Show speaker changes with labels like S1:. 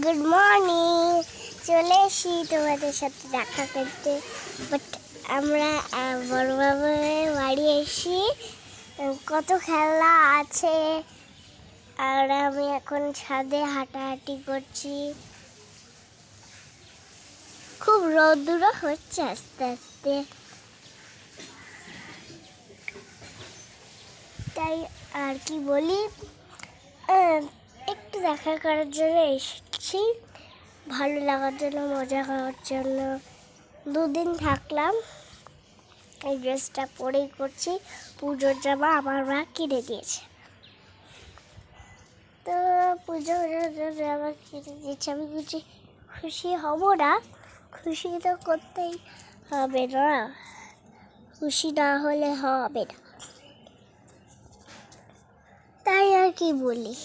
S1: Good morning. চলে AC তোমাদের সাথে দেখা করতে, বাট আমরা বড় বাবার বাড়ি এসি। কত খেলা আছে, আর আমি এখন ছাদে হাঁটাহাঁটি করছি। খুব রোদ্দুর হচ্ছে আস্তে আস্তে, তাই আর কি বলি, একটু দেখা করার জন্য এসেছি, ভালো লাগার জন্য, মজা করার জন্য। 2 দিন থাকলাম। এই ড্রেসটা পরেই করছি, পুজোর জামা আমার মা কিনে দিয়েছে। তো পুজোর জামা কিনে দিয়েছে, আমি খুশি হব না? খুশি তো করতেই হবে না, খুশি না হলে হবে না, তাই আর কি বলি।